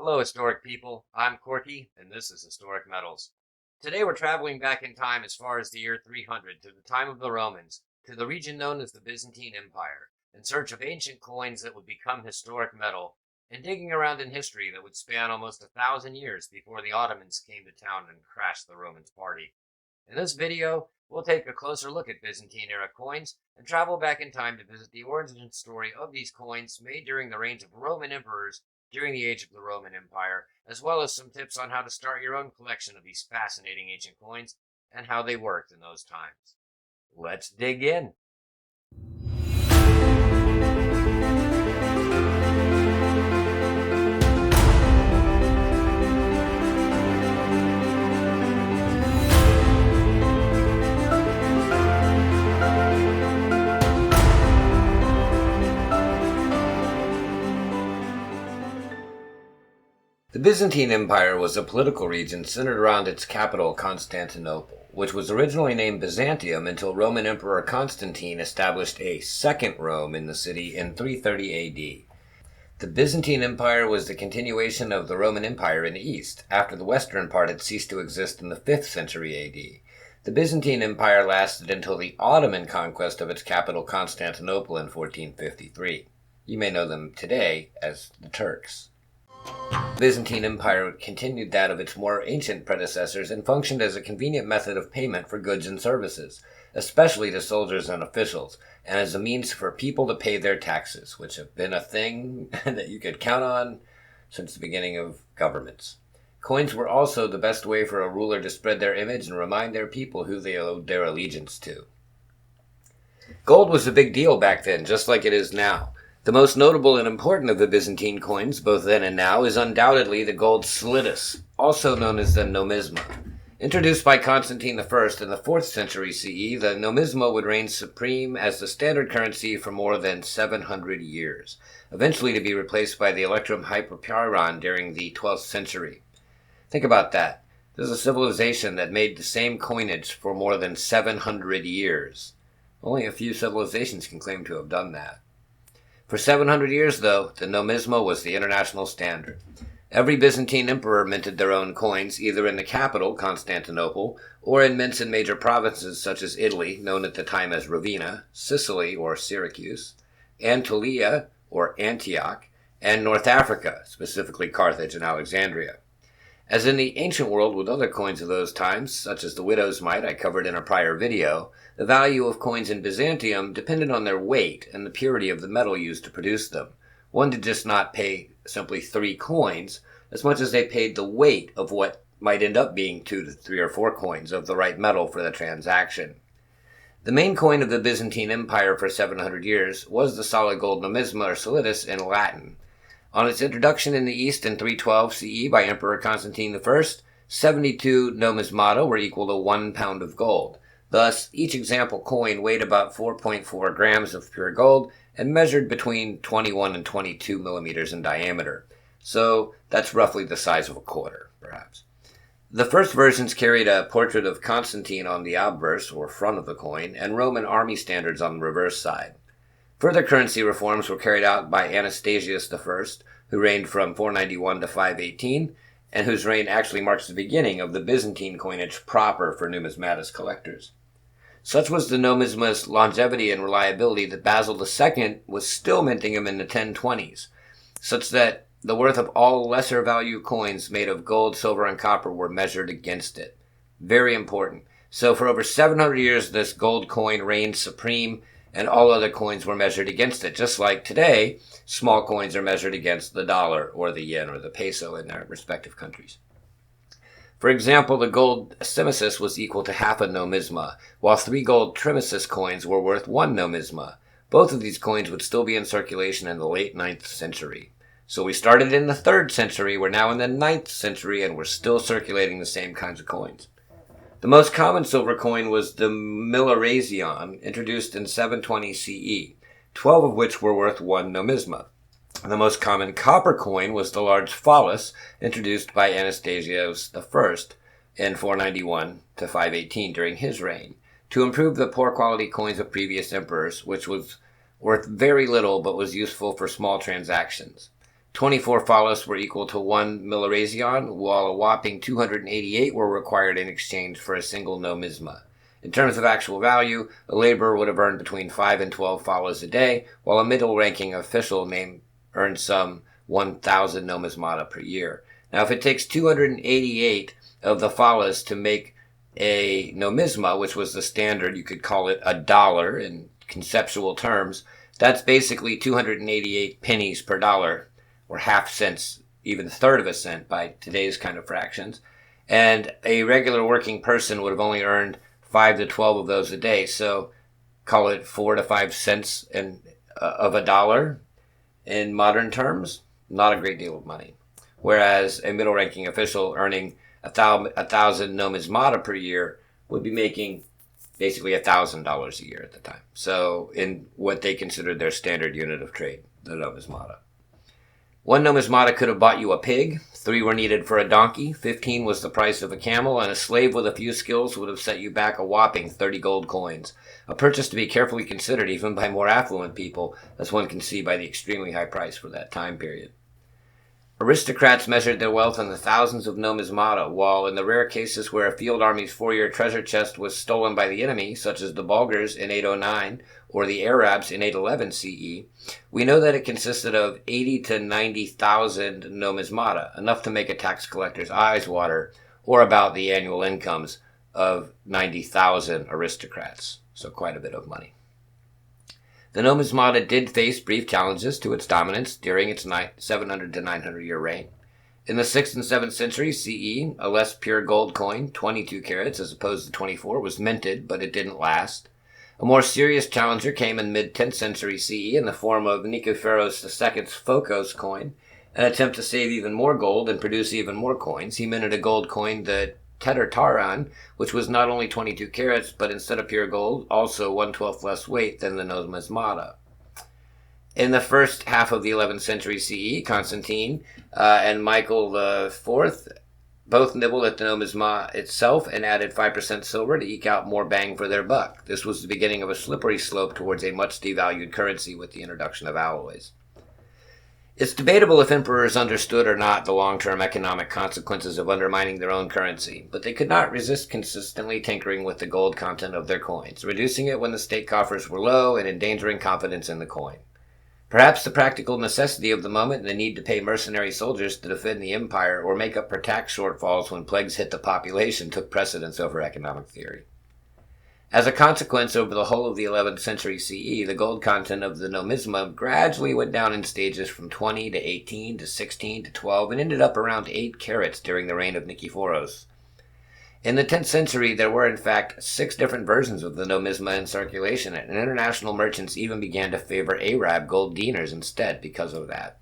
Hello, historic people. I'm Corky, and this is Historic Metals. Today we're traveling back in time as far as the year 300 to the time of the Romans, to the region known as the Byzantine Empire, in search of ancient coins that would become historic metal, and digging around in history that would span almost 1,000 years before the Ottomans came to town and crashed the Romans' party. In this video, we'll take a closer look at Byzantine-era coins and travel back in time to visit the origin story of these coins made during the reigns of Roman emperors during the age of the Roman Empire, as well as some tips on how to start your own collection of these fascinating ancient coins and how they worked in those times. Let's dig in. The Byzantine Empire was a political region centered around its capital, Constantinople, which was originally named Byzantium until Roman Emperor Constantine established a second Rome in the city in 330 AD. The Byzantine Empire was the continuation of the Roman Empire in the east, after the western part had ceased to exist in the 5th century AD. The Byzantine Empire lasted until the Ottoman conquest of its capital, Constantinople, in 1453. You may know them today as the Turks. The Byzantine Empire continued that of its more ancient predecessors and functioned as a convenient method of payment for goods and services, especially to soldiers and officials, and as a means for people to pay their taxes, which have been a thing that you could count on since the beginning of governments. Coins were also the best way for a ruler to spread their image and remind their people who they owed their allegiance to. Gold was a big deal back then, just like it is now. The most notable and important of the Byzantine coins, both then and now, is undoubtedly the gold slidus, also known as the nomisma. Introduced by Constantine I in the 4th century CE, the nomisma would reign supreme as the standard currency for more than 700 years, eventually to be replaced by the electrum hyperpyron during the 12th century. Think about that. There's a civilization that made the same coinage for more than 700 years. Only a few civilizations can claim to have done that. For 700 years, though, the nomisma was the international standard. Every Byzantine emperor minted their own coins, either in the capital, Constantinople, or in mints in major provinces such as Italy, known at the time as Ravenna, Sicily, or Syracuse, Anatolia, or Antioch, and North Africa, specifically Carthage and Alexandria. As in the ancient world with other coins of those times, such as the widow's mite I covered in a prior video, the value of coins in Byzantium depended on their weight and the purity of the metal used to produce them. One did just not pay simply 3 coins, as much as they paid the weight of what might end up being 2 to 3 or 4 coins of the right metal for the transaction. The main coin of the Byzantine Empire for 700 years was the solid gold nomisma or solidus in Latin. On its introduction in the East in 312 CE by Emperor Constantine I, 72 nomismata were equal to 1 pound of gold. Thus, each example coin weighed about 4.4 grams of pure gold and measured between 21 and 22 millimeters in diameter. So that's roughly the size of a quarter, perhaps. The first versions carried a portrait of Constantine on the obverse, or front of the coin, and Roman army standards on the reverse side. Further currency reforms were carried out by Anastasius I, who reigned from 491 to 518, and whose reign actually marks the beginning of the Byzantine coinage proper for numismatist collectors. Such was the nomisma's longevity and reliability that Basil II was still minting them in the 1020s, such that the worth of all lesser value coins made of gold, silver, and copper were measured against it. Very important. So for over 700 years, this gold coin reigned supreme, and all other coins were measured against it. Just like today, small coins are measured against the dollar or the yen or the peso in their respective countries. For example, the gold simisis was equal to half a nomisma, while 3 gold trimisis coins were worth 1 nomisma. Both of these coins would still be in circulation in the late 9th century. So we started in the 3rd century, we're now in the 9th century, and we're still circulating the same kinds of coins. The most common silver coin was the millirazion, introduced in 720 CE, 12 of which were worth 1 nomisma. The most common copper coin was the large phallus, introduced by Anastasius I in 491 to 518 during his reign, to improve the poor quality coins of previous emperors, which was worth very little but was useful for small transactions. 24 phallos were equal to 1 millirazion, while a whopping 288 were required in exchange for a single nomisma. In terms of actual value, a laborer would have earned between 5 and 12 phallos a day, while a middle-ranking official earned some 1,000 nomismata per year. Now, if it takes 288 of the phallos to make a nomisma, which was the standard, you could call it $1 in conceptual terms, that's basically 288 pennies per dollar, or half cents, even a third of a cent by today's kind of fractions. And a regular working person would have only earned 5 to 12 of those a day, so call it 4 to 5 cents of a dollar in modern terms. Not a great deal of money. Whereas a middle-ranking official earning 1,000 nomismata per year would be making basically $1,000 a year at the time. So in what they considered their standard unit of trade, the nomismata. 1 nomismata could have bought you a pig, 3 were needed for a donkey, 15 was the price of a camel, and a slave with a few skills would have set you back a whopping 30 gold coins. A purchase to be carefully considered even by more affluent people, as one can see by the extremely high price for that time period. Aristocrats measured their wealth in the thousands of nomismata, while in the rare cases where a field army's 4-year treasure chest was stolen by the enemy, such as the Bulgars in 809 or the Arabs in 811 CE, we know that it consisted of 80 to 90,000 nomismata, enough to make a tax collector's eyes water, or about the annual incomes of 90,000 aristocrats, so quite a bit of money. The nomismata did face brief challenges to its dominance during its 700 to 900 year reign. In the 6th and 7th century CE, a less pure gold coin, 22 carats as opposed to 24, was minted, but it didn't last. A more serious challenger came in mid-10th century CE in the form of Nikephoros II's Phocos coin. An attempt to save even more gold and produce even more coins, he minted a gold coin, the Tetrataron, which was not only 22 carats, but instead of pure gold, also 1/12 less weight than the nomismata. In the first half of the 11th century CE, Constantine and Michael IV both nibbled at the nomisma itself and added 5% silver to eke out more bang for their buck. This was the beginning of a slippery slope towards a much devalued currency with the introduction of alloys. It's debatable if emperors understood or not the long-term economic consequences of undermining their own currency, but they could not resist consistently tinkering with the gold content of their coins, reducing it when the state coffers were low and endangering confidence in the coin. Perhaps the practical necessity of the moment and the need to pay mercenary soldiers to defend the empire or make up for tax shortfalls when plagues hit the population took precedence over economic theory. As a consequence, over the whole of the 11th century CE, the gold content of the nomisma gradually went down in stages from 20 to 18 to 16 to 12 and ended up around 8 carats during the reign of Nikephoros. In the 10th century, there were in fact 6 different versions of the nomisma in circulation, and international merchants even began to favor Arab gold dinars instead because of that.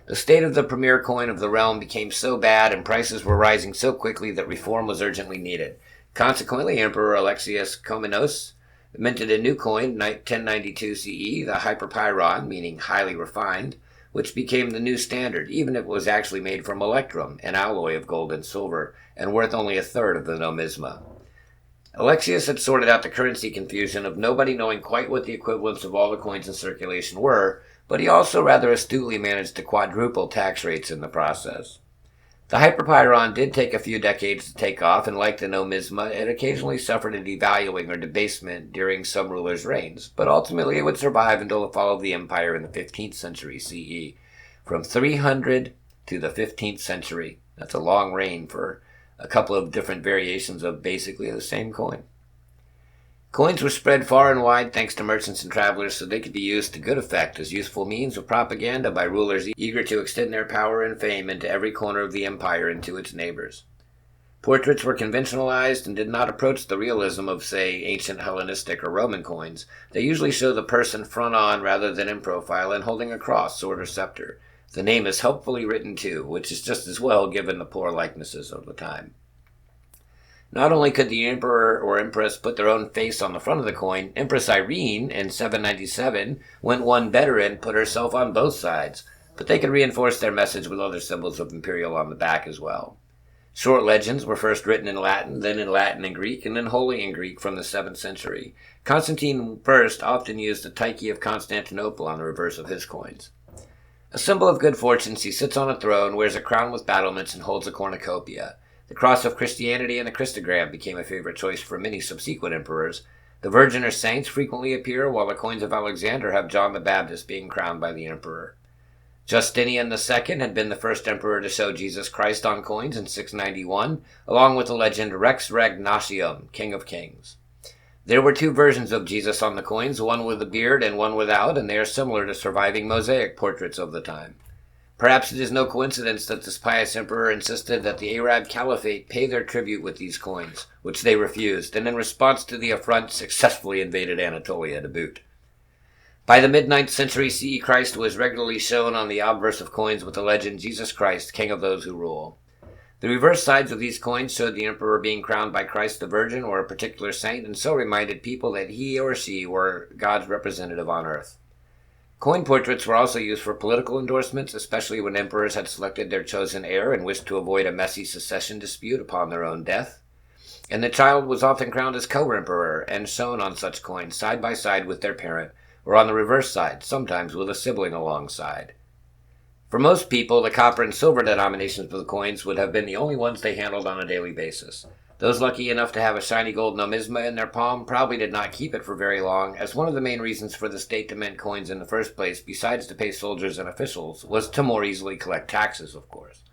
The state of the premier coin of the realm became so bad and prices were rising so quickly that reform was urgently needed. Consequently, Emperor Alexius Komnenos minted a new coin, 1092 CE, the hyperpyron, meaning highly refined, which became the new standard, even if it was actually made from electrum, an alloy of gold and silver, and worth only a third of the nomisma. Alexius had sorted out the currency confusion of nobody knowing quite what the equivalents of all the coins in circulation were, but he also rather astutely managed to quadruple tax rates in the process. The hyperpyron did take a few decades to take off, and like the nomisma, it occasionally suffered a devaluing or debasement during some rulers' reigns, but ultimately it would survive until the fall of the empire in the 15th century CE. From 300 to the 15th century, that's a long reign for a couple of different variations of basically the same coin. Coins were spread far and wide thanks to merchants and travelers so they could be used to good effect as useful means of propaganda by rulers eager to extend their power and fame into every corner of the empire and to its neighbors. Portraits were conventionalized and did not approach the realism of, say, ancient Hellenistic or Roman coins. They usually show the person front on rather than in profile and holding a cross, sword, or scepter. The name is helpfully written too, which is just as well given the poor likenesses of the time. Not only could the emperor or empress put their own face on the front of the coin, Empress Irene in 797 went one better and put herself on both sides, but they could reinforce their message with other symbols of imperial on the back as well. Short legends were first written in Latin, then in Latin and Greek, and then wholly in Greek from the 7th century. Constantine I often used the Tyche of Constantinople on the reverse of his coins. A symbol of good fortune, he sits on a throne, wears a crown with battlements, and holds a cornucopia. The cross of Christianity and the Christogram became a favorite choice for many subsequent emperors. The Virgin or saints frequently appear, while the coins of Alexander have John the Baptist being crowned by the emperor. Justinian II had been the first emperor to show Jesus Christ on coins in 691, along with the legend Rex Regnatium, King of Kings. There were two versions of Jesus on the coins, one with a beard and one without, and they are similar to surviving mosaic portraits of the time. Perhaps it is no coincidence that this pious emperor insisted that the Arab Caliphate pay their tribute with these coins, which they refused, and in response to the affront successfully invaded Anatolia to boot. By the mid-9th century CE, Christ was regularly shown on the obverse of coins with the legend Jesus Christ, King of those who rule. The reverse sides of these coins showed the emperor being crowned by Christ the Virgin or a particular saint, and so reminded people that he or she were God's representative on earth. Coin portraits were also used for political endorsements, especially when emperors had selected their chosen heir and wished to avoid a messy succession dispute upon their own death. And the child was often crowned as co-emperor and shown on such coins side by side with their parent, or on the reverse side, sometimes with a sibling alongside. For most people, the copper and silver denominations of the coins would have been the only ones they handled on a daily basis. Those lucky enough to have a shiny gold nomisma in their palm probably did not keep it for very long, as one of the main reasons for the state to mint coins in the first place, besides to pay soldiers and officials, was to more easily collect taxes, of course.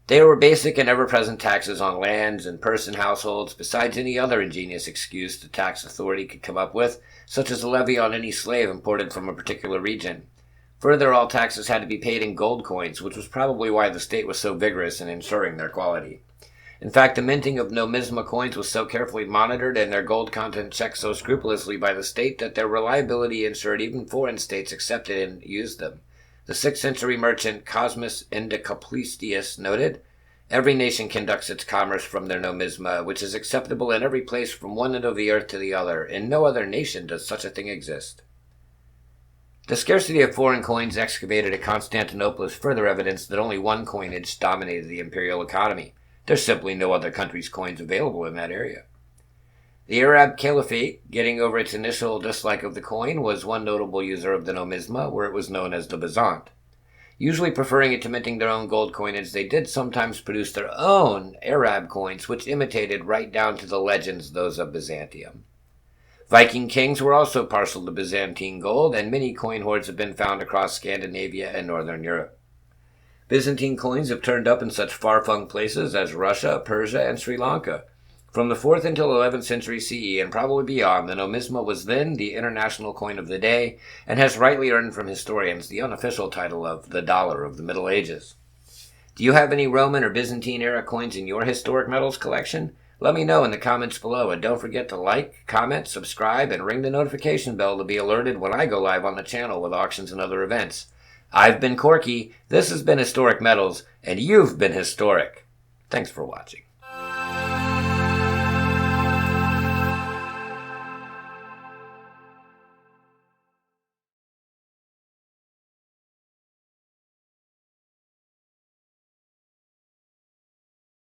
There were basic and ever-present taxes on lands and person households, besides any other ingenious excuse the tax authority could come up with, such as a levy on any slave imported from a particular region. Further, all taxes had to be paid in gold coins, which was probably why the state was so vigorous in ensuring their quality. In fact, the minting of nomisma coins was so carefully monitored and their gold content checked so scrupulously by the state that their reliability ensured even foreign states accepted and used them. The 6th century merchant Cosmas Indicoplestius noted, "Every nation conducts its commerce from their nomisma, which is acceptable in every place from one end of the earth to the other. In no other nation does such a thing exist." The scarcity of foreign coins excavated at Constantinople is further evidence that only one coinage dominated the imperial economy. There's simply no other country's coins available in that area. The Arab Caliphate, getting over its initial dislike of the coin, was one notable user of the nomisma, where it was known as the Byzant. Usually preferring it to minting their own gold coinage, they did sometimes produce their own Arab coins, which imitated right down to the legends those of Byzantium. Viking kings were also partial to Byzantine gold, and many coin hoards have been found across Scandinavia and northern Europe. Byzantine coins have turned up in such far-flung places as Russia, Persia, and Sri Lanka. From the 4th until 11th century CE, and probably beyond, the nomisma was then the international coin of the day, and has rightly earned from historians the unofficial title of the dollar of the Middle Ages. Do you have any Roman or Byzantine-era coins in your historic metals collection? Let me know in the comments below, and don't forget to like, comment, subscribe, and ring the notification bell to be alerted when I go live on the channel with auctions and other events. I've been Corky, this has been Historic Metals, and you've been historic. Thanks for watching.